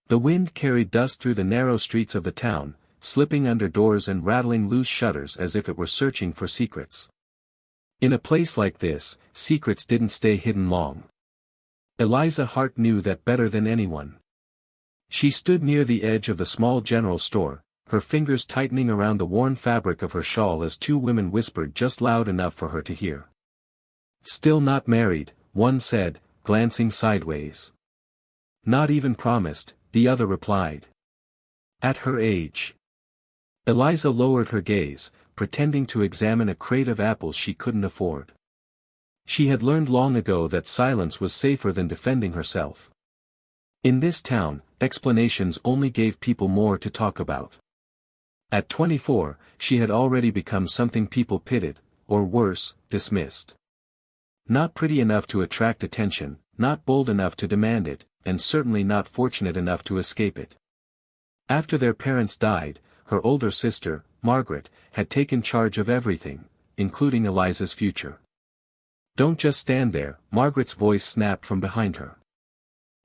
The wind carried dust through the narrow streets of the town, slipping under doors and rattling loose shutters as if it were searching for secrets. In a place like this, secrets didn't stay hidden long. Eliza Hart knew that better than anyone. She stood near the edge of the small general store, her fingers tightening around the worn fabric of her shawl as two women whispered just loud enough for her to hear. "Still not married," one said, glancing sideways. "Not even promised," the other replied. "At her age." Eliza lowered her gaze, pretending to examine a crate of apples she couldn't afford. She had learned long ago that silence was safer than defending herself. In this town, explanations only gave people more to talk about. At 24, she had already become something people pitied, or worse, dismissed. Not pretty enough to attract attention, not bold enough to demand it, and certainly not fortunate enough to escape it. After their parents died, her older sister, Margaret, had taken charge of everything, including Eliza's future. "Don't just stand there," Margaret's voice snapped from behind her.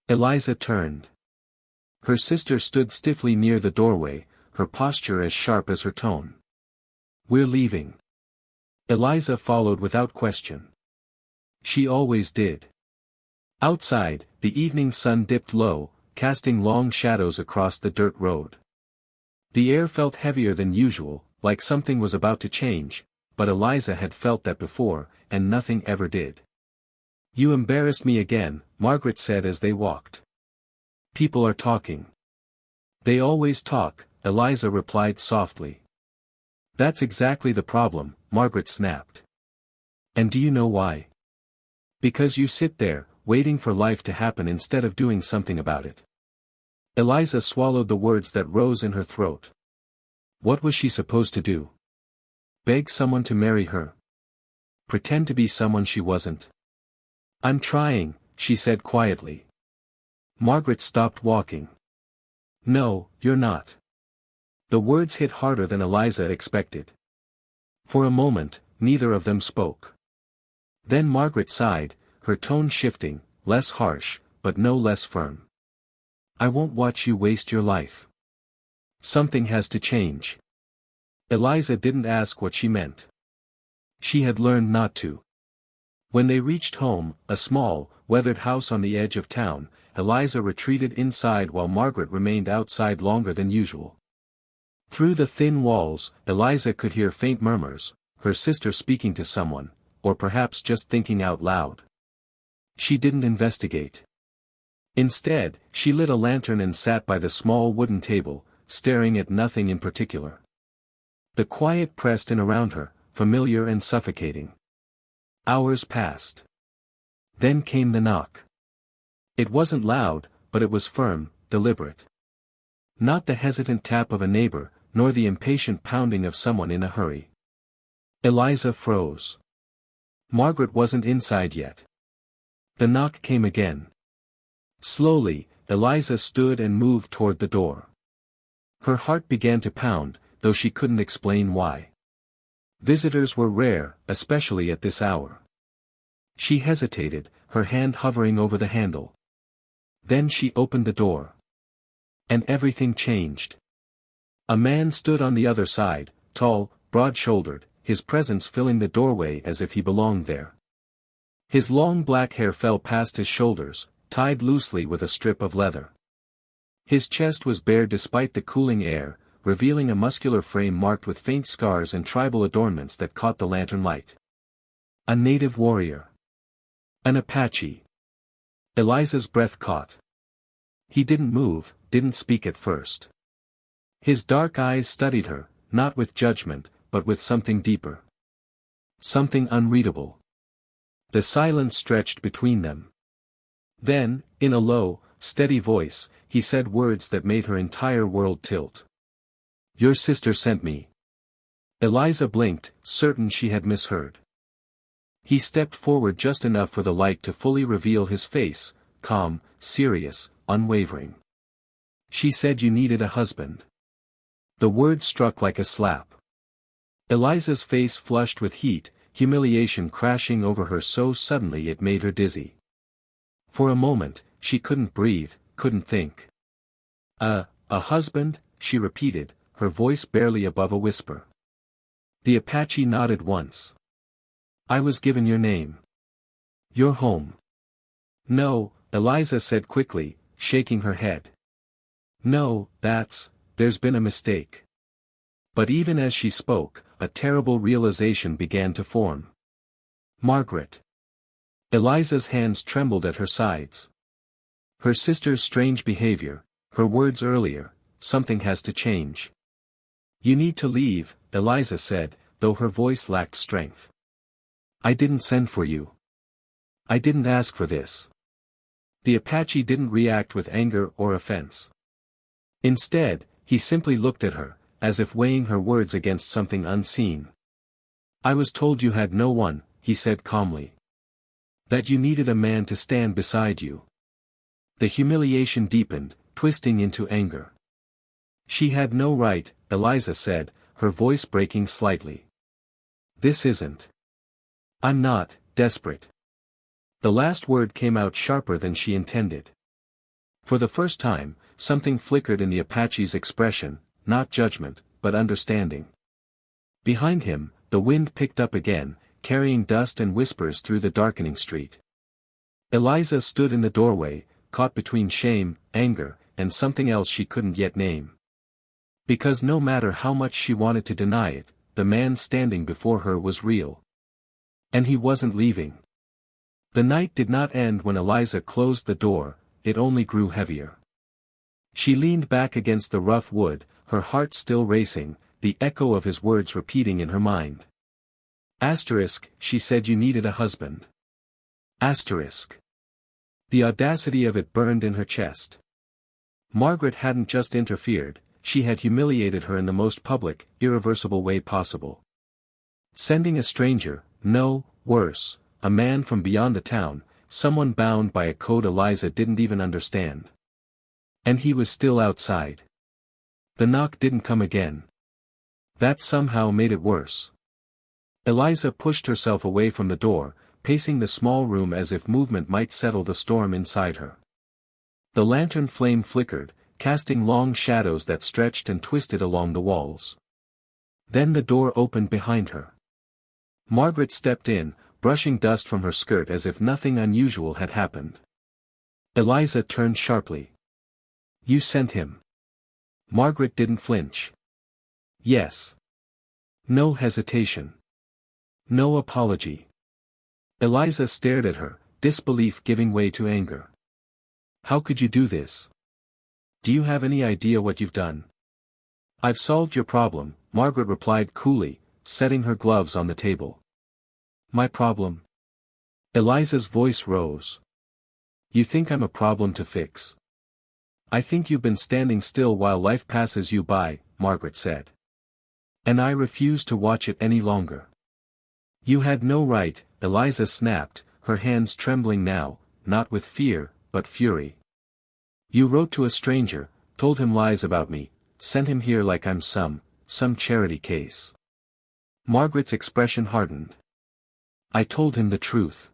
Eliza turned. Her sister stood stiffly near the doorway, her posture as sharp as her tone. "We're leaving." Eliza followed without question. She always did. Outside, the evening sun dipped low, casting long shadows across the dirt road. The air felt heavier than usual, like something was about to change, but Eliza had felt that before, and nothing ever did. "You embarrassed me again," Margaret said as they walked. "People are talking." "They always talk," Eliza replied softly. "That's exactly the problem," Margaret snapped. "And do you know why? Because you sit there, waiting for life to happen instead of doing something about it." Eliza swallowed the words that rose in her throat. What was she supposed to do? Beg someone to marry her? Pretend to be someone she wasn't? "I'm trying," she said quietly. Margaret stopped walking. "No, you're not." The words hit harder than Eliza expected. For a moment, neither of them spoke. Then Margaret sighed, her tone shifting, less harsh, but no less firm. "I won't watch you waste your life. Something has to change." Eliza didn't ask what she meant. She had learned not to. When they reached home, a small, weathered house on the edge of town, Eliza retreated inside while Margaret remained outside longer than usual. Through the thin walls, Eliza could hear faint murmurs, her sister speaking to someone, or perhaps just thinking out loud. She didn't investigate. Instead, she lit a lantern and sat by the small wooden table, staring at nothing in particular. The quiet pressed in around her, familiar and suffocating. Hours passed. Then came the knock. It wasn't loud, but it was firm, deliberate. Not the hesitant tap of a neighbor, nor the impatient pounding of someone in a hurry. Eliza froze. Margaret wasn't inside yet. The knock came again. Slowly, Eliza stood and moved toward the door. Her heart began to pound, though she couldn't explain why. Visitors were rare, especially at this hour. She hesitated, her hand hovering over the handle. Then she opened the door. And everything changed. A man stood on the other side, tall, broad-shouldered, his presence filling the doorway as if he belonged there. His long black hair fell past his shoulders, tied loosely with a strip of leather. His chest was bare despite the cooling air, revealing a muscular frame marked with faint scars and tribal adornments that caught the lantern light. A native warrior. An Apache. Eliza's breath caught. He didn't move, didn't speak at first. His dark eyes studied her, not with judgment, but with something deeper. Something unreadable. The silence stretched between them. Then, in a low, steady voice, he said words that made her entire world tilt. "Your sister sent me." Eliza blinked, certain she had misheard. He stepped forward just enough for the light to fully reveal his face, calm, serious, unwavering. "She said you needed a husband." The word struck like a slap. Eliza's face flushed with heat, humiliation crashing over her so suddenly it made her dizzy. For a moment, she couldn't breathe, couldn't think. A husband?" she repeated, her voice barely above a whisper. The Apache nodded once. "I was given your name. Your home." "No," Eliza said quickly, shaking her head. "No, there's been a mistake." But even as she spoke, a terrible realization began to form. Margaret. Eliza's hands trembled at her sides. Her sister's strange behavior, her words earlier, something has to change. "You need to leave," Eliza said, though her voice lacked strength. "I didn't send for you. I didn't ask for this." The Apache didn't react with anger or offense. Instead, he simply looked at her, as if weighing her words against something unseen. "I was told you had no one," he said calmly. "That you needed a man to stand beside you." The humiliation deepened, twisting into anger. "She had no right," Eliza said, her voice breaking slightly. "This isn't. I'm not desperate." The last word came out sharper than she intended. For the first time, something flickered in the Apache's expression, not judgment, but understanding. Behind him, the wind picked up again, carrying dust and whispers through the darkening street. Eliza stood in the doorway, caught between shame, anger, and something else she couldn't yet name. Because no matter how much she wanted to deny it, the man standing before her was real. And he wasn't leaving. The night did not end when Eliza closed the door, it only grew heavier. She leaned back against the rough wood, her heart still racing, the echo of his words repeating in her mind. Asterisk, she said you needed a husband. Asterisk. The audacity of it burned in her chest. Margaret hadn't just interfered, she had humiliated her in the most public, irreversible way possible. Sending a stranger, no, worse, a man from beyond the town, someone bound by a code Eliza didn't even understand. And he was still outside. The knock didn't come again. That somehow made it worse. Eliza pushed herself away from the door, pacing the small room as if movement might settle the storm inside her. The lantern flame flickered, casting long shadows that stretched and twisted along the walls. Then the door opened behind her. Margaret stepped in, brushing dust from her skirt as if nothing unusual had happened. Eliza turned sharply. "You sent him." Margaret didn't flinch. "Yes." No hesitation. No apology. Eliza stared at her, disbelief giving way to anger. "How could you do this? Do you have any idea what you've done?" "I've solved your problem," Margaret replied coolly, setting her gloves on the table. "My problem?" Eliza's voice rose. "You think I'm a problem to fix?" "I think you've been standing still while life passes you by," Margaret said. "And I refuse to watch it any longer." "You had no right," Eliza snapped, her hands trembling now, not with fear, but fury. "You wrote to a stranger, told him lies about me, sent him here like I'm some charity case." Margaret's expression hardened. "I told him the truth.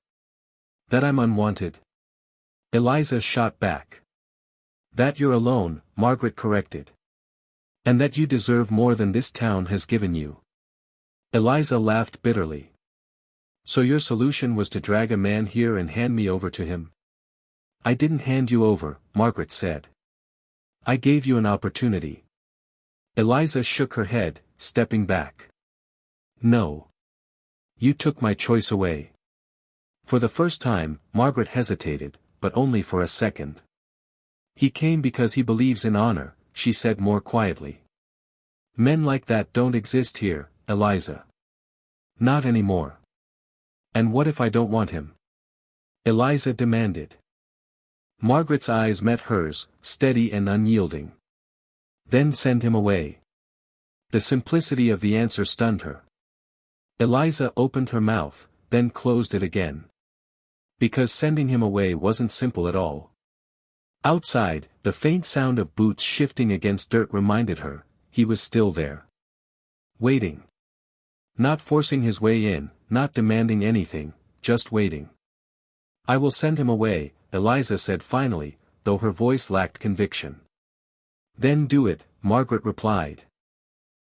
That I'm unwanted." Eliza shot back. "That you're alone," Margaret corrected. "And that you deserve more than this town has given you." Eliza laughed bitterly. "So your solution was to drag a man here and hand me over to him?" "I didn't hand you over," Margaret said. "I gave you an opportunity." Eliza shook her head, stepping back. "No. You took my choice away." For the first time, Margaret hesitated, but only for a second. "He came because he believes in honor," she said more quietly. "Men like that don't exist here, Eliza. Not anymore." "And what if I don't want him?" Eliza demanded. Margaret's eyes met hers, steady and unyielding. "Then send him away." The simplicity of the answer stunned her. Eliza opened her mouth, then closed it again. Because sending him away wasn't simple at all. Outside, the faint sound of boots shifting against dirt reminded her, he was still there. Waiting. Not forcing his way in, not demanding anything, just waiting. "I will send him away," Eliza said finally, though her voice lacked conviction. Then do it, Margaret replied.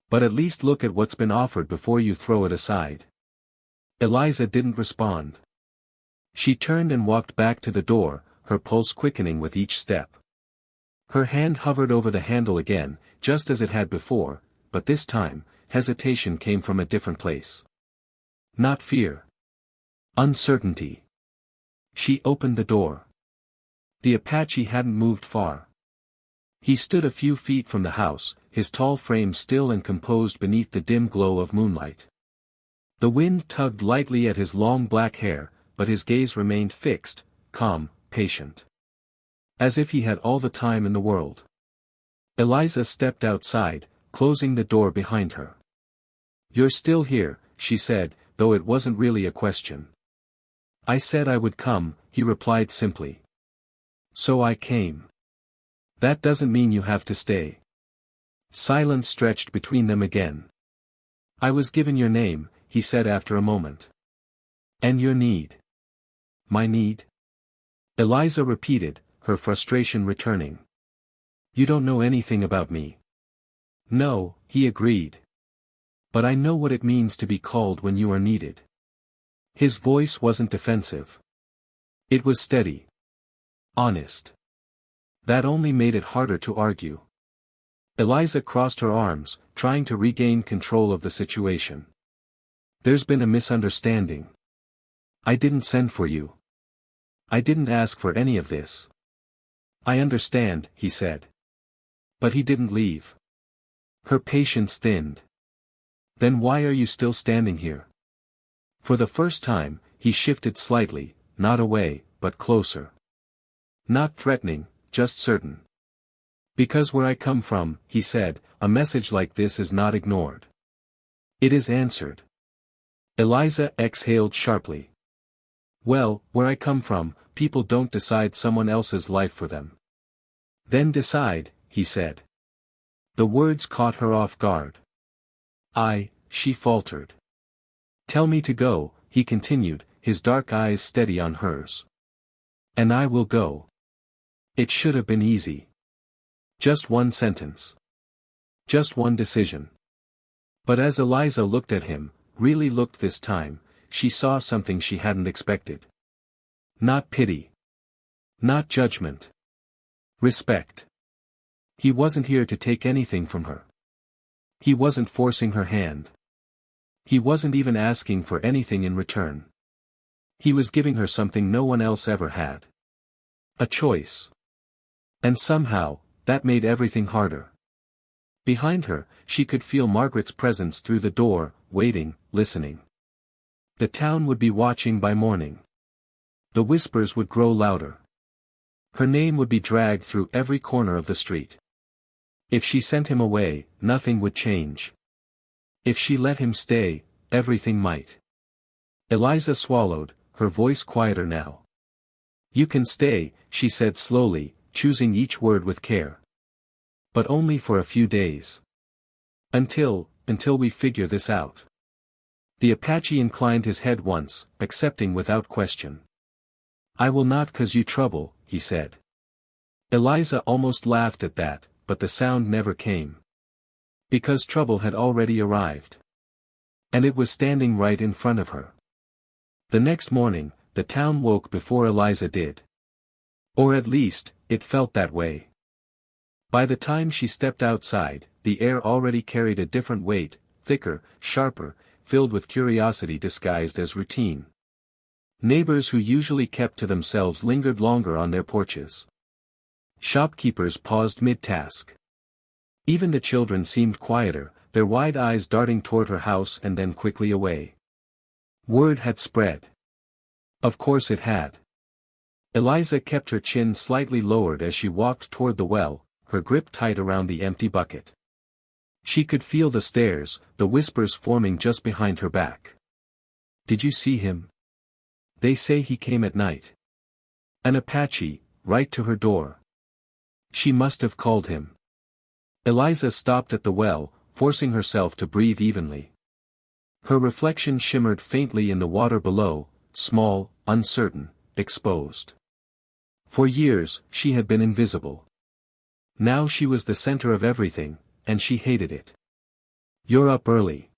But at least look at what's been offered before you throw it aside. Eliza didn't respond. She turned and walked back to the door, her pulse quickening with each step. Her hand hovered over the handle again, just as it had before, but this time, hesitation came from a different place. Not fear. Uncertainty. She opened the door. The Apache hadn't moved far. He stood a few feet from the house, his tall frame still and composed beneath the dim glow of moonlight. The wind tugged lightly at his long black hair, but his gaze remained fixed, calm, patient. As if he had all the time in the world. Eliza stepped outside, closing the door behind her. "You're still here," she said, though it wasn't really a question. "I said I would come," he replied simply. "So I came. That doesn't mean you have to stay." Silence stretched between them again. "I was given your name," he said after a moment. "And your need." "My need?" Eliza repeated, her frustration returning. "You don't know anything about me." "No," he agreed. "But I know what it means to be called when you are needed." His voice wasn't defensive. It was steady. Honest. That only made it harder to argue. Eliza crossed her arms, trying to regain control of the situation. "There's been a misunderstanding. I didn't send for you. I didn't ask for any of this." "I understand," he said. But he didn't leave. Her patience thinned. "Then why are you still standing here?" For the first time, he shifted slightly, not away, but closer. Not threatening, just certain. "Because where I come from," he said, "a message like this is not ignored. It is answered." Eliza exhaled sharply. "Well, where I come from, people don't decide someone else's life for them." "Then decide," he said. The words caught her off guard. She faltered. "Tell me to go," he continued, his dark eyes steady on hers. "And I will go." It should have been easy. Just one sentence. Just one decision. But as Eliza looked at him, really looked this time, she saw something she hadn't expected. Not pity. Not judgment. Respect. He wasn't here to take anything from her. He wasn't forcing her hand. He wasn't even asking for anything in return. He was giving her something no one else ever had. A choice. And somehow, that made everything harder. Behind her, she could feel Margaret's presence through the door, waiting, listening. The town would be watching by morning. The whispers would grow louder. Her name would be dragged through every corner of the street. If she sent him away, nothing would change. If she let him stay, everything might. Eliza swallowed, her voice quieter now. "You can stay," she said slowly, choosing each word with care. "But only for a few days. Until we figure this out." The Apache inclined his head once, accepting without question. "I will not cause you trouble," he said. Eliza almost laughed at that, but the sound never came. Because trouble had already arrived. And it was standing right in front of her. The next morning, the town woke before Eliza did. Or at least, it felt that way. By the time she stepped outside, the air already carried a different weight, thicker, sharper, filled with curiosity disguised as routine. Neighbors who usually kept to themselves lingered longer on their porches. Shopkeepers paused mid-task. Even the children seemed quieter, their wide eyes darting toward her house and then quickly away. Word had spread. Of course it had. Eliza kept her chin slightly lowered as she walked toward the well, her grip tight around the empty bucket. She could feel the stares, the whispers forming just behind her back. "Did you see him? They say he came at night. An Apache, right to her door. She must have called him." Eliza stopped at the well, forcing herself to breathe evenly. Her reflection shimmered faintly in the water below, small, uncertain, exposed. For years, she had been invisible. Now she was the center of everything, and she hated it. "You're up early."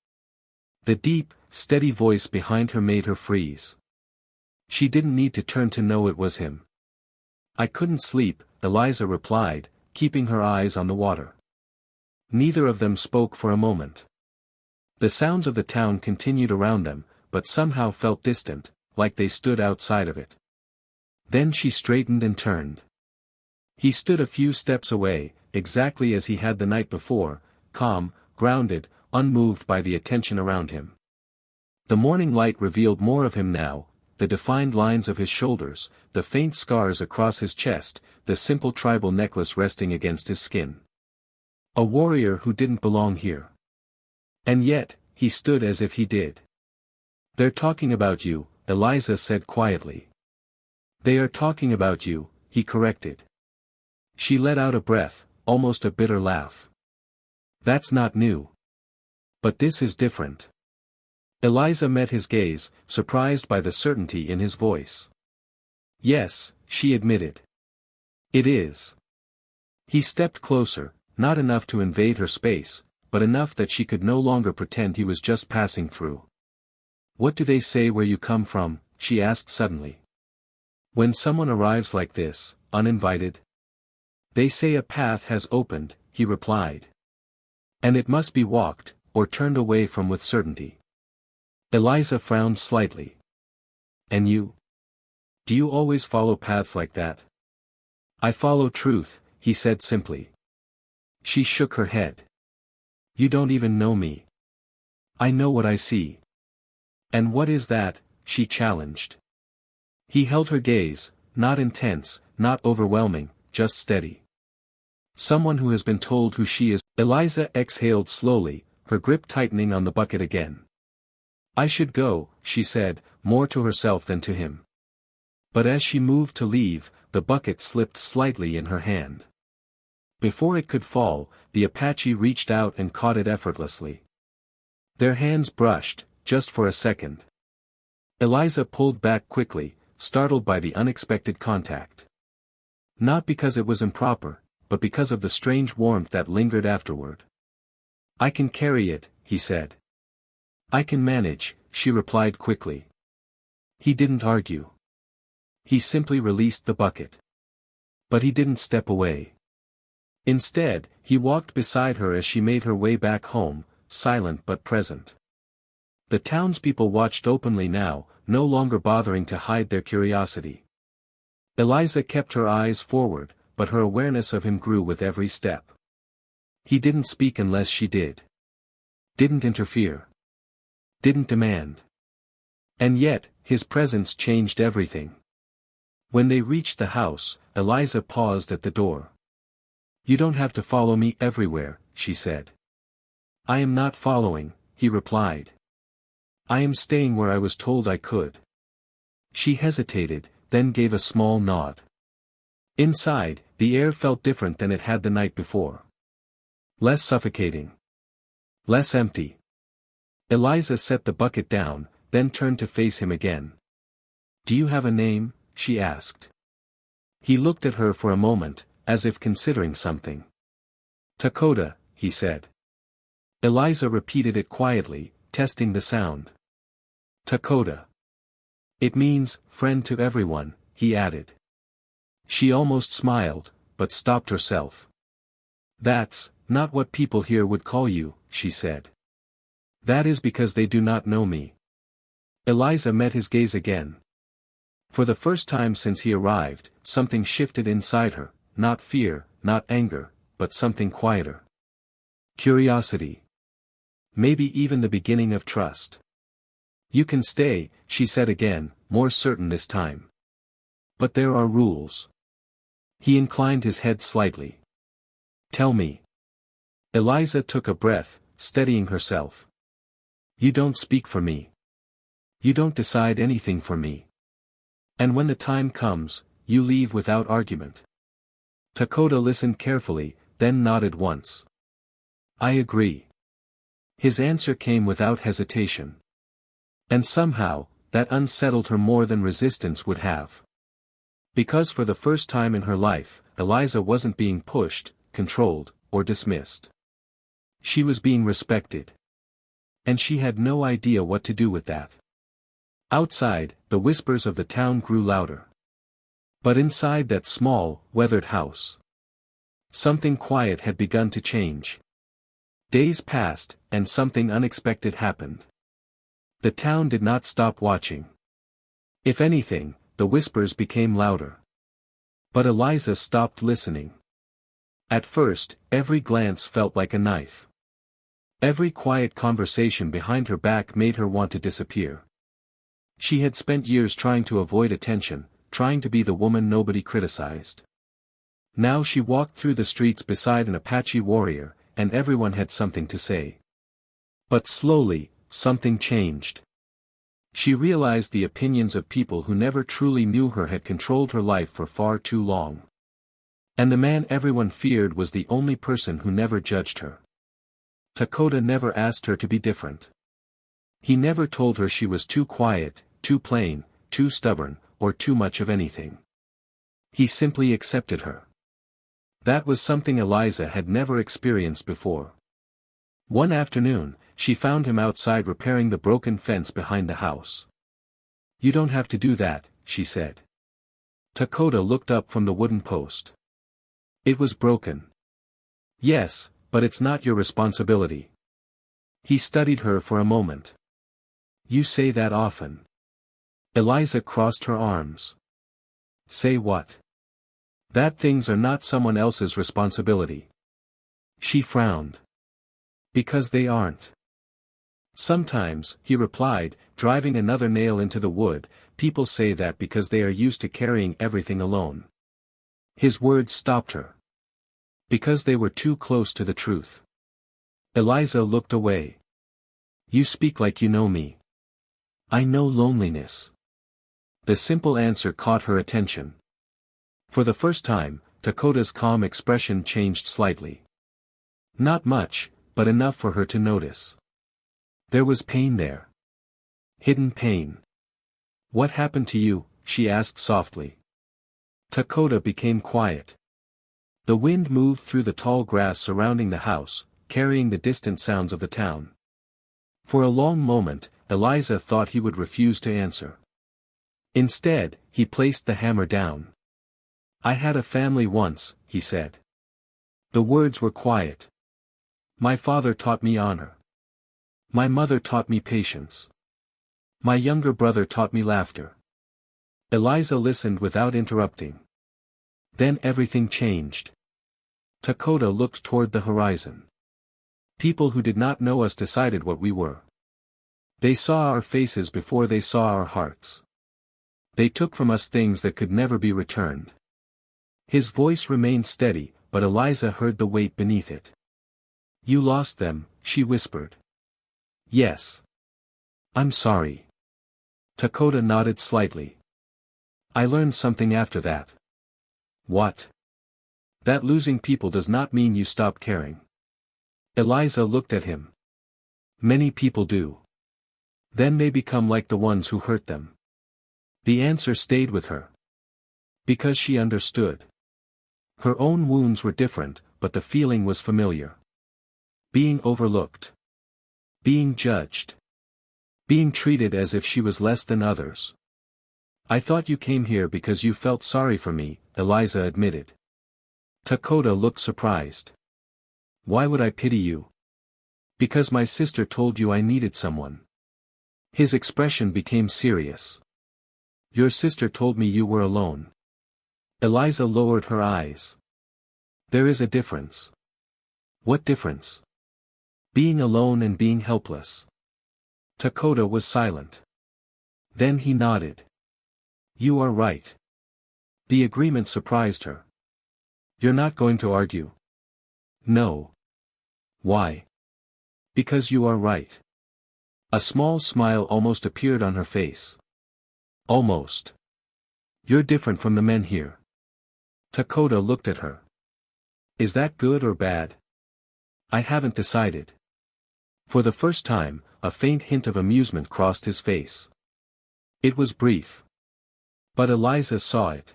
The deep, steady voice behind her made her freeze. She didn't need to turn to know it was him. "I couldn't sleep," Eliza replied, keeping her eyes on the water. Neither of them spoke for a moment. The sounds of the town continued around them, but somehow felt distant, like they stood outside of it. Then she straightened and turned. He stood a few steps away, exactly as he had the night before, calm, grounded, unmoved by the attention around him. The morning light revealed more of him now, the defined lines of his shoulders, the faint scars across his chest, the simple tribal necklace resting against his skin. A warrior who didn't belong here. And yet, he stood as if he did. "They're talking about you," Eliza said quietly. "They are talking about you," he corrected. She let out a breath, almost a bitter laugh. "That's not new. But this is different." Eliza met his gaze, surprised by the certainty in his voice. "Yes," she admitted. "It is." He stepped closer, not enough to invade her space, but enough that she could no longer pretend he was just passing through. "What do they say where you come from?" she asked suddenly. "When someone arrives like this, uninvited?" "They say a path has opened," he replied. "And it must be walked, or turned away from with certainty." Eliza frowned slightly. "And you? Do you always follow paths like that?" "I follow truth," he said simply. She shook her head. "You don't even know me." "I know what I see." "And what is that?" she challenged. He held her gaze, not intense, not overwhelming, just steady. "Someone who has been told who she is." Eliza exhaled slowly, her grip tightening on the bucket again. "I should go," she said, more to herself than to him. But as she moved to leave, the bucket slipped slightly in her hand. Before it could fall, the Apache reached out and caught it effortlessly. Their hands brushed, just for a second. Eliza pulled back quickly, startled by the unexpected contact. Not because it was improper, but because of the strange warmth that lingered afterward. "I can carry it," he said. "I can manage," she replied quickly. He didn't argue. He simply released the bucket. But he didn't step away. Instead, he walked beside her as she made her way back home, silent but present. The townspeople watched openly now, no longer bothering to hide their curiosity. Eliza kept her eyes forward, but her awareness of him grew with every step. He didn't speak unless she did. Didn't interfere. Didn't demand. And yet, his presence changed everything. When they reached the house, Eliza paused at the door. "You don't have to follow me everywhere," she said. "I am not following," he replied. "I am staying where I was told I could." She hesitated, then gave a small nod. Inside, the air felt different than it had the night before. Less suffocating. Less empty. Eliza set the bucket down, then turned to face him again. "Do you have a name?" she asked. He looked at her for a moment, as if considering something. "Dakota," he said. Eliza repeated it quietly, testing the sound. "Dakota. It means, friend to everyone," he added. She almost smiled, but stopped herself. "That's not what people here would call you," she said. "That is because they do not know me." Eliza met his gaze again. For the first time since he arrived, something shifted inside her, not fear, not anger, but something quieter. Curiosity. Maybe even the beginning of trust. "You can stay," she said again, more certain this time. "But there are rules." He inclined his head slightly. "Tell me." Eliza took a breath, steadying herself. "You don't speak for me. You don't decide anything for me. And when the time comes, you leave without argument." Dakota listened carefully, then nodded once. "I agree." His answer came without hesitation. And somehow, that unsettled her more than resistance would have. Because for the first time in her life, Eliza wasn't being pushed, controlled, or dismissed. She was being respected. And she had no idea what to do with that. Outside, the whispers of the town grew louder. But inside that small, weathered house, something quiet had begun to change. Days passed, and something unexpected happened. The town did not stop watching. If anything, the whispers became louder. But Eliza stopped listening. At first, every glance felt like a knife. Every quiet conversation behind her back made her want to disappear. She had spent years trying to avoid attention, trying to be the woman nobody criticized. Now she walked through the streets beside an Apache warrior, and everyone had something to say. But slowly, something changed. She realized the opinions of people who never truly knew her had controlled her life for far too long. And the man everyone feared was the only person who never judged her. Dakota never asked her to be different. He never told her she was too quiet, too plain, too stubborn, or too much of anything. He simply accepted her. That was something Eliza had never experienced before. One afternoon, she found him outside repairing the broken fence behind the house. "You don't have to do that," she said. Dakota looked up from the wooden post. "It was broken." "Yes, but it's not your responsibility." He studied her for a moment. "You say that often." Eliza crossed her arms. "Say what?" "That things are not someone else's responsibility." She frowned. "Because they aren't." "Sometimes," he replied, driving another nail into the wood, "people say that because they are used to carrying everything alone." His words stopped her. Because they were too close to the truth. Eliza looked away. "You speak like you know me." "I know loneliness." The simple answer caught her attention. For the first time, Dakota's calm expression changed slightly. Not much, but enough for her to notice. There was pain there. Hidden pain. "What happened to you?" she asked softly. Dakota became quiet. The wind moved through the tall grass surrounding the house, carrying the distant sounds of the town. For a long moment, Eliza thought he would refuse to answer. Instead, he placed the hammer down. "I had a family once," he said. The words were quiet. "My father taught me honor. My mother taught me patience. My younger brother taught me laughter." Eliza listened without interrupting. Then everything changed. Dakota looked toward the horizon. "People who did not know us decided what we were. They saw our faces before they saw our hearts. They took from us things that could never be returned." His voice remained steady, but Eliza heard the weight beneath it. "You lost them," she whispered. "Yes. I'm sorry." Dakota nodded slightly. "I learned something after that." "What?" "That losing people does not mean you stop caring." Eliza looked at him. "Many people do. Then they become like the ones who hurt them." The answer stayed with her. Because she understood. Her own wounds were different, but the feeling was familiar. Being overlooked. Being judged. Being treated as if she was less than others. "I thought you came here because you felt sorry for me," Eliza admitted. Dakota looked surprised. "Why would I pity you?" "Because my sister told you I needed someone." His expression became serious. "Your sister told me you were alone." Eliza lowered her eyes. "There is a difference." "What difference?" "Being alone and being helpless." Dakota was silent. Then he nodded. "You are right." The agreement surprised her. "You're not going to argue?" "No." "Why?" "Because you are right." A small smile almost appeared on her face. "Almost. You're different from the men here." Dakota looked at her. "Is that good or bad?" "I haven't decided." For the first time, a faint hint of amusement crossed his face. It was brief. But Eliza saw it.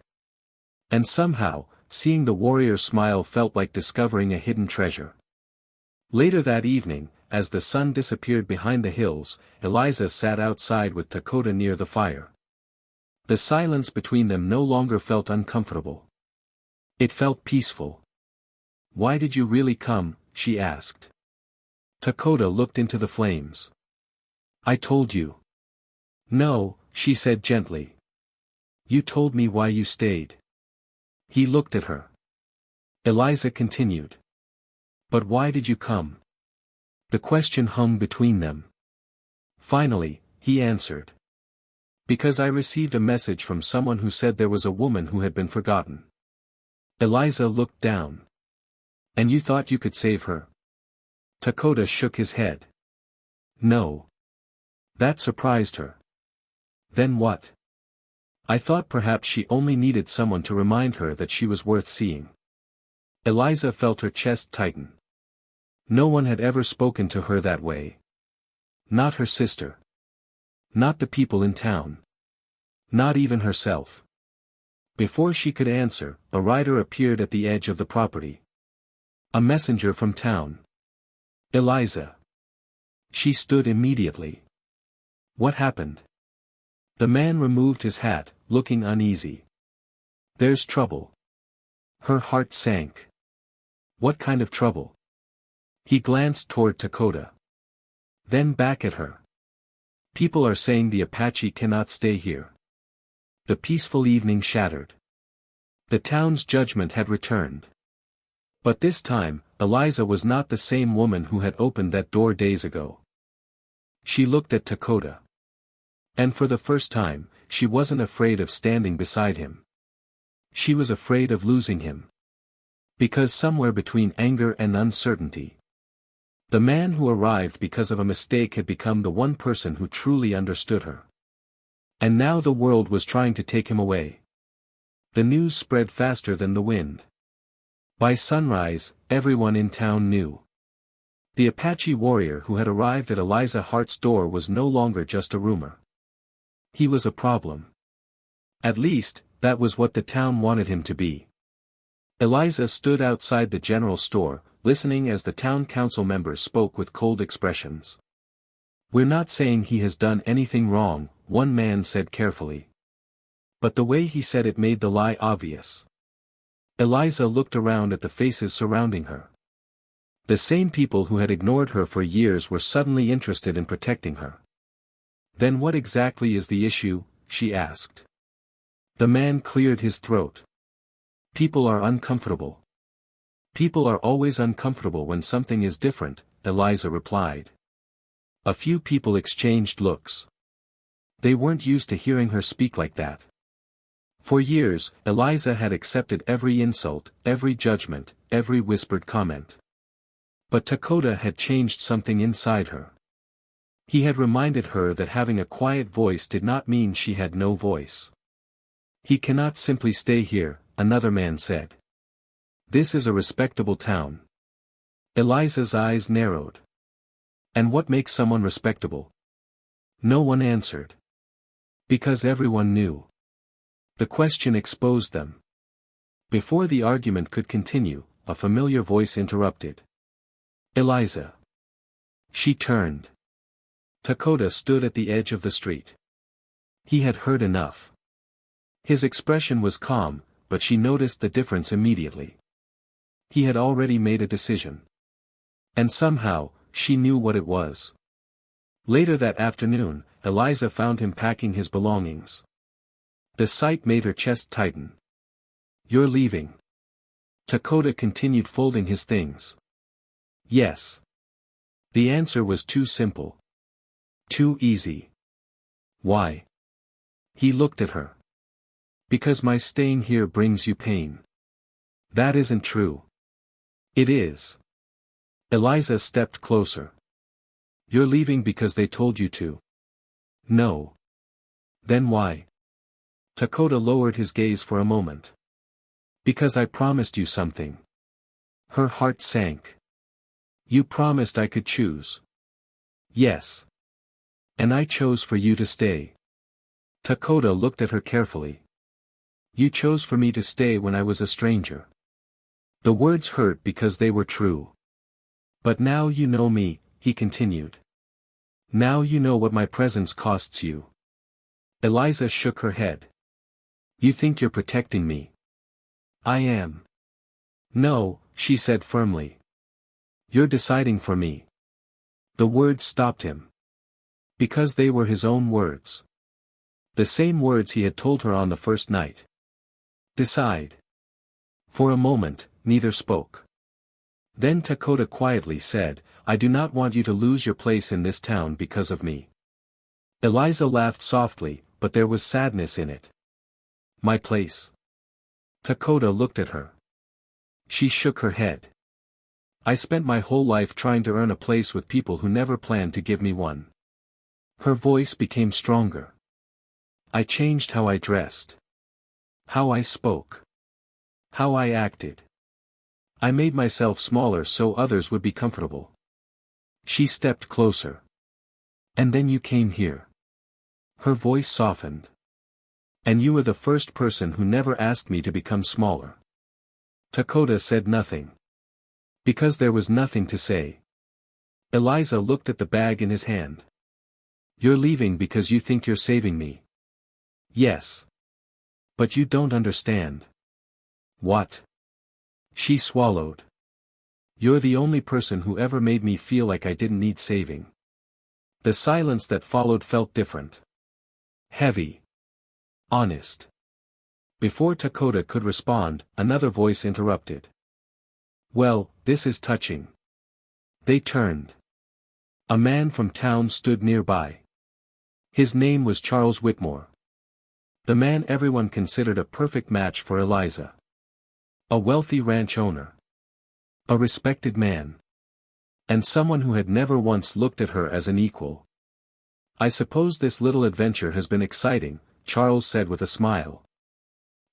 And somehow, seeing the warrior's smile felt like discovering a hidden treasure. Later that evening, as the sun disappeared behind the hills, Eliza sat outside with Dakota near the fire. The silence between them no longer felt uncomfortable. It felt peaceful. "Why did you really come?" she asked. Dakota looked into the flames. "I told you." "No," she said gently. "You told me why you stayed." He looked at her. Eliza continued. "But why did you come?" The question hung between them. Finally, he answered. "Because I received a message from someone who said there was a woman who had been forgotten." Eliza looked down. "And you thought you could save her?" Dakota shook his head. "No." That surprised her. "Then what?" "I thought perhaps she only needed someone to remind her that she was worth seeing." Eliza felt her chest tighten. No one had ever spoken to her that way. Not her sister. Not the people in town. Not even herself. Before she could answer, a rider appeared at the edge of the property. A messenger from town. "Eliza." She stood immediately. "What happened?" The man removed his hat, looking uneasy. "There's trouble." Her heart sank. "What kind of trouble?" He glanced toward Dakota. Then back at her. "People are saying the Apache cannot stay here." The peaceful evening shattered. The town's judgment had returned. But this time, Eliza was not the same woman who had opened that door days ago. She looked at Dakota. And for the first time, she wasn't afraid of standing beside him. She was afraid of losing him. Because somewhere between anger and uncertainty, the man who arrived because of a mistake had become the one person who truly understood her. And now the world was trying to take him away. The news spread faster than the wind. By sunrise, everyone in town knew. The Apache warrior who had arrived at Eliza Hart's door was no longer just a rumor. He was a problem. At least, that was what the town wanted him to be. Eliza stood outside the general store, listening as the town council members spoke with cold expressions. "We're not saying he has done anything wrong," one man said carefully. But the way he said it made the lie obvious. Eliza looked around at the faces surrounding her. The same people who had ignored her for years were suddenly interested in protecting her. "Then what exactly is the issue?" she asked. The man cleared his throat. "People are uncomfortable." "People are always uncomfortable when something is different," Eliza replied. A few people exchanged looks. They weren't used to hearing her speak like that. For years, Eliza had accepted every insult, every judgment, every whispered comment. But Dakota had changed something inside her. He had reminded her that having a quiet voice did not mean she had no voice. "He cannot simply stay here," another man said. "This is a respectable town." Eliza's eyes narrowed. "And what makes someone respectable?" No one answered. Because everyone knew. The question exposed them. Before the argument could continue, a familiar voice interrupted. "Eliza." She turned. Dakota stood at the edge of the street. He had heard enough. His expression was calm, but she noticed the difference immediately. He had already made a decision. And somehow, she knew what it was. Later that afternoon, Eliza found him packing his belongings. The sight made her chest tighten. "You're leaving?" Dakota continued folding his things. "Yes." The answer was too simple. Too easy. "Why?" He looked at her. "Because my staying here brings you pain." "That isn't true." "It is." Eliza stepped closer. "You're leaving because they told you to." "No." "Then why?" Dakota lowered his gaze for a moment. "Because I promised you something." Her heart sank. "You promised I could choose." "Yes. And I chose for you to stay." Dakota looked at her carefully. You chose for me to stay when I was a stranger. The words hurt because they were true. But now you know me, he continued. Now you know what my presence costs you. Eliza shook her head. You think you're protecting me. I am. No, she said firmly. You're deciding for me. The words stopped him. Because they were his own words. The same words he had told her on the first night. Decide. For a moment, neither spoke. Then Dakota quietly said, I do not want you to lose your place in this town because of me. Eliza laughed softly, but there was sadness in it. My place. Dakota looked at her. She shook her head. I spent my whole life trying to earn a place with people who never planned to give me one. Her voice became stronger. I changed how I dressed. How I spoke. How I acted. I made myself smaller so others would be comfortable. She stepped closer. And then you came here. Her voice softened. And you were the first person who never asked me to become smaller. Dakota said nothing. Because there was nothing to say. Eliza looked at the bag in his hand. You're leaving because you think you're saving me. Yes. But you don't understand. What? She swallowed. You're the only person who ever made me feel like I didn't need saving. The silence that followed felt different. Heavy. Honest. Before Dakota could respond, another voice interrupted. Well, this is touching. They turned. A man from town stood nearby. His name was Charles Whitmore. The man everyone considered a perfect match for Eliza. A wealthy ranch owner. A respected man. And someone who had never once looked at her as an equal. I suppose this little adventure has been exciting, Charles said with a smile.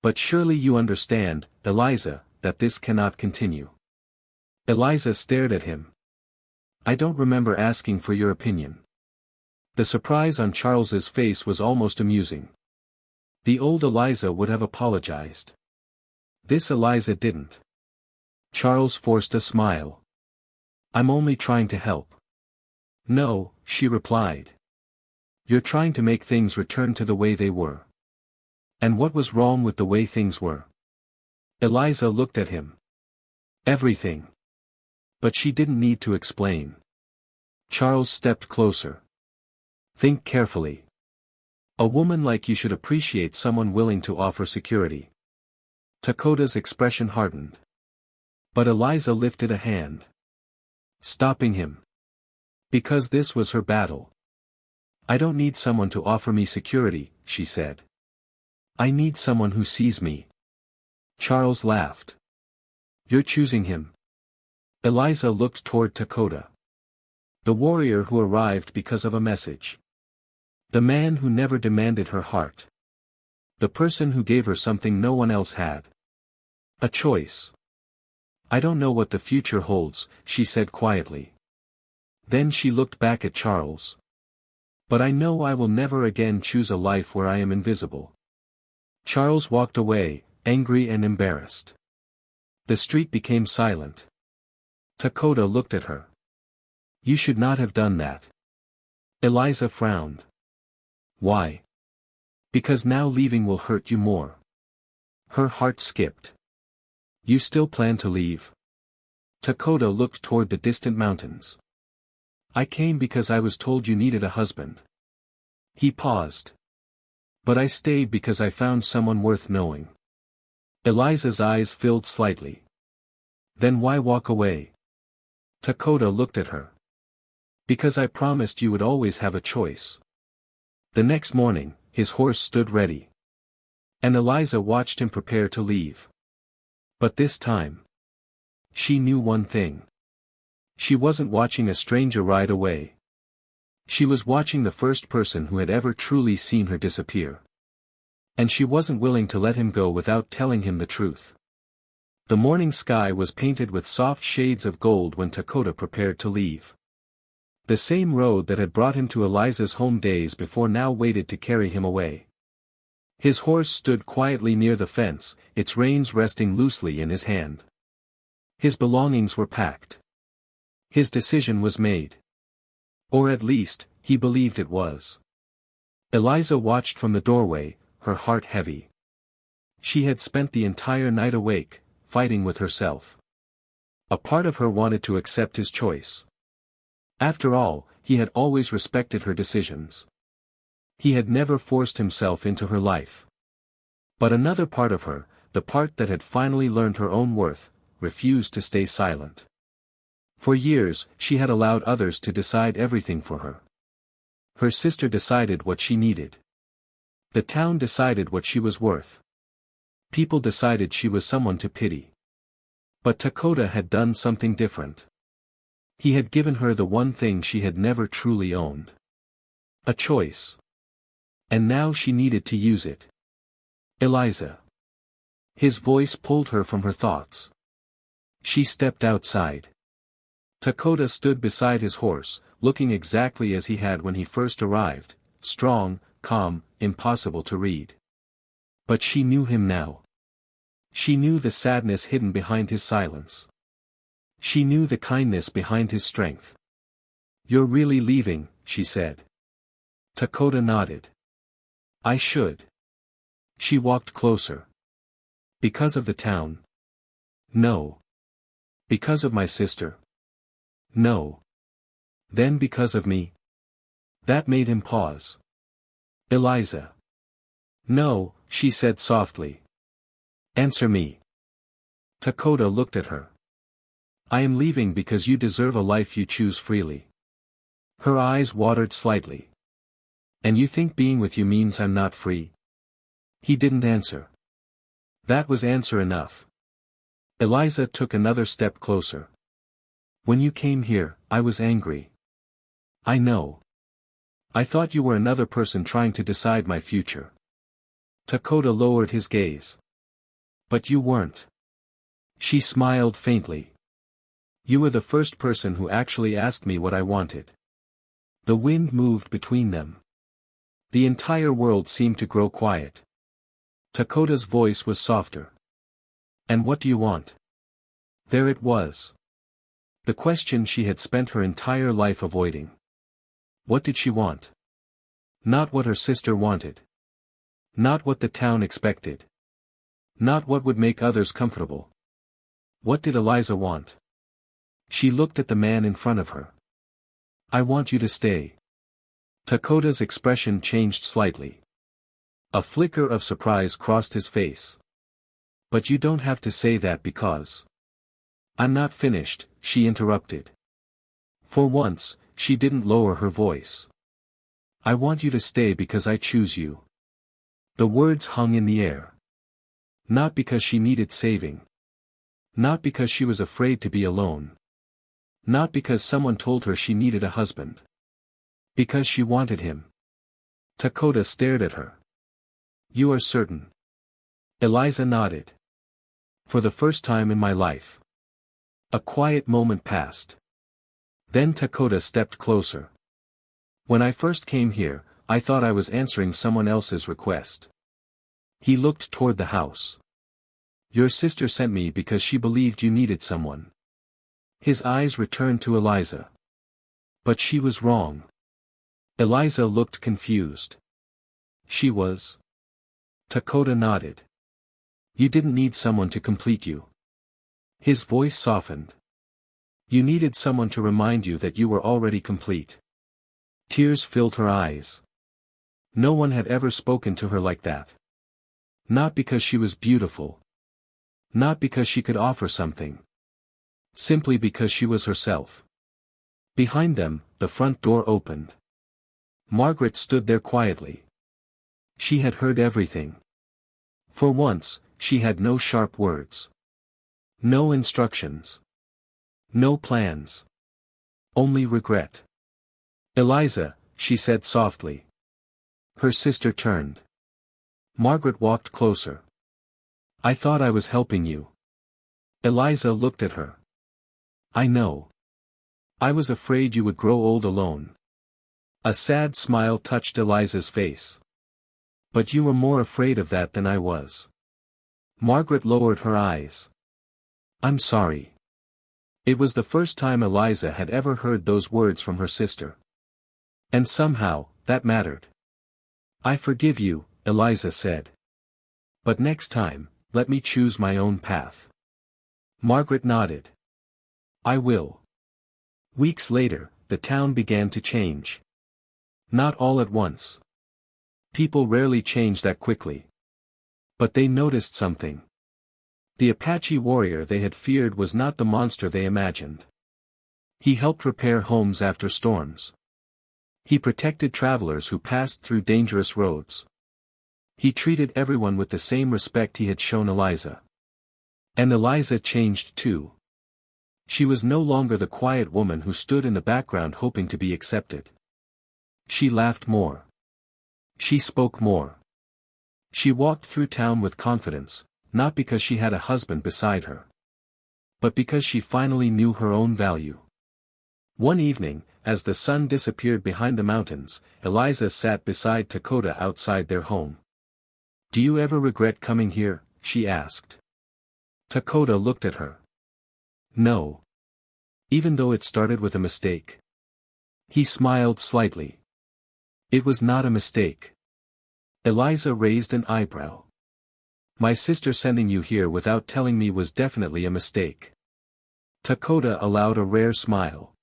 But surely you understand, Eliza, that this cannot continue. Eliza stared at him. I don't remember asking for your opinion. The surprise on Charles's face was almost amusing. The old Eliza would have apologized. This Eliza didn't. Charles forced a smile. I'm only trying to help. No, she replied. You're trying to make things return to the way they were. And what was wrong with the way things were? Eliza looked at him. Everything. But she didn't need to explain. Charles stepped closer. Think carefully. A woman like you should appreciate someone willing to offer security. Dakota's expression hardened. But Eliza lifted a hand. Stopping him. Because this was her battle. I don't need someone to offer me security, she said. I need someone who sees me. Charles laughed. You're choosing him. Eliza looked toward Dakota. The warrior who arrived because of a message. The man who never demanded her heart. The person who gave her something no one else had. A choice. I don't know what the future holds, she said quietly. Then she looked back at Charles. But I know I will never again choose a life where I am invisible. Charles walked away, angry and embarrassed. The street became silent. Dakota looked at her. You should not have done that. Eliza frowned. Why? Because now leaving will hurt you more. Her heart skipped. You still plan to leave? Dakota looked toward the distant mountains. I came because I was told you needed a husband. He paused. But I stayed because I found someone worth knowing. Eliza's eyes filled slightly. Then why walk away? Dakota looked at her. Because I promised you would always have a choice. The next morning, his horse stood ready. And Eliza watched him prepare to leave. But this time, she knew one thing. She wasn't watching a stranger ride away. She was watching the first person who had ever truly seen her disappear. And she wasn't willing to let him go without telling him the truth. The morning sky was painted with soft shades of gold when Dakota prepared to leave. The same road that had brought him to Eliza's home days before now waited to carry him away. His horse stood quietly near the fence, its reins resting loosely in his hand. His belongings were packed. His decision was made. Or at least, he believed it was. Eliza watched from the doorway, her heart heavy. She had spent the entire night awake, fighting with herself. A part of her wanted to accept his choice. After all, he had always respected her decisions. He had never forced himself into her life. But another part of her, the part that had finally learned her own worth, refused to stay silent. For years, she had allowed others to decide everything for her. Her sister decided what she needed. The town decided what she was worth. People decided she was someone to pity. But Dakota had done something different. He had given her the one thing she had never truly owned. A choice. And now she needed to use it. Eliza. His voice pulled her from her thoughts. She stepped outside. Dakota stood beside his horse, looking exactly as he had when he first arrived, strong, calm, impossible to read. But she knew him now. She knew the sadness hidden behind his silence. She knew the kindness behind his strength. "You're really leaving," she said. Dakota nodded. "I should." She walked closer. "Because of the town?" "No." "Because of my sister?" "No." "Then because of me?" That made him pause. "Eliza." "No," she said softly. "Answer me." Dakota looked at her. "I am leaving because you deserve a life you choose freely." Her eyes watered slightly. "And you think being with you means I'm not free?" He didn't answer. That was answer enough. Eliza took another step closer. "When you came here, I was angry." "I know. I thought you were another person trying to decide my future." Dakota lowered his gaze. "But you weren't." She smiled faintly. "You were the first person who actually asked me what I wanted." The wind moved between them. The entire world seemed to grow quiet. Dakota's voice was softer. "And what do you want?" There it was. The question she had spent her entire life avoiding. What did she want? Not what her sister wanted. Not what the town expected. Not what would make others comfortable. What did Eliza want? She looked at the man in front of her. "I want you to stay." Dakota's expression changed slightly. A flicker of surprise crossed his face. "But you don't have to say that because—" "I'm not finished," she interrupted. For once, she didn't lower her voice. "I want you to stay because I choose you." The words hung in the air. Not because she needed saving. Not because she was afraid to be alone. Not because someone told her she needed a husband. Because she wanted him. Dakota stared at her. "You are certain?" Eliza nodded. "For the first time in my life." A quiet moment passed. Then Dakota stepped closer. "When I first came here, I thought I was answering someone else's request." He looked toward the house. "Your sister sent me because she believed you needed someone." His eyes returned to Eliza. But she was wrong. Eliza looked confused. She was. Dakota nodded. "You didn't need someone to complete you." His voice softened. "You needed someone to remind you that you were already complete." Tears filled her eyes. No one had ever spoken to her like that. Not because she was beautiful. Not because she could offer something. Simply because she was herself. Behind them, the front door opened. Margaret stood there quietly. She had heard everything. For once, she had no sharp words. No instructions. No plans. Only regret. "Eliza," she said softly. Her sister turned. Margaret walked closer. "I thought I was helping you." Eliza looked at her. "I know. I was afraid you would grow old alone." A sad smile touched Eliza's face. But you were more afraid of that than I was. Margaret lowered her eyes. I'm sorry. It was the first time Eliza had ever heard those words from her sister. And somehow, that mattered. I forgive you, Eliza said. But next time, let me choose my own path. Margaret nodded. I will. Weeks later, the town began to change. Not all at once. People rarely change that quickly. But they noticed something. The Apache warrior they had feared was not the monster they imagined. He helped repair homes after storms. He protected travelers who passed through dangerous roads. He treated everyone with the same respect he had shown Eliza. And Eliza changed too. She was no longer the quiet woman who stood in the background hoping to be accepted. She laughed more. She spoke more. She walked through town with confidence, not because she had a husband beside her, but because she finally knew her own value. One evening, as the sun disappeared behind the mountains, Eliza sat beside Dakota outside their home. Do you ever regret coming here? She asked. Dakota looked at her. No. Even though it started with a mistake. He smiled slightly. It was not a mistake. Eliza raised an eyebrow. My sister sending you here without telling me was definitely a mistake. Dakota allowed a rare smile.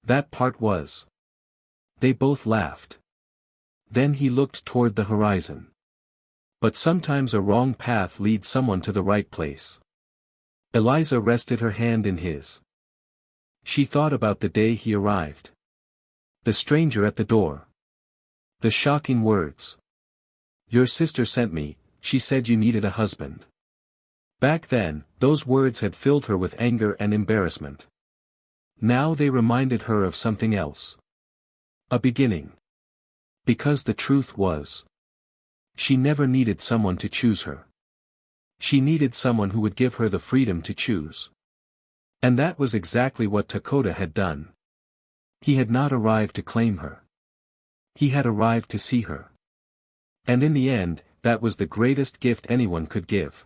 That part was. They both laughed. Then he looked toward the horizon. But sometimes a wrong path leads someone to the right place. Eliza rested her hand in his. She thought about the day he arrived. The stranger at the door. The shocking words. Your sister sent me, she said you needed a husband. Back then, those words had filled her with anger and embarrassment. Now they reminded her of something else. A beginning. Because the truth was. She never needed someone to choose her. She needed someone who would give her the freedom to choose. And that was exactly what Dakota had done. He had not arrived to claim her. He had arrived to see her. And in the end, that was the greatest gift anyone could give.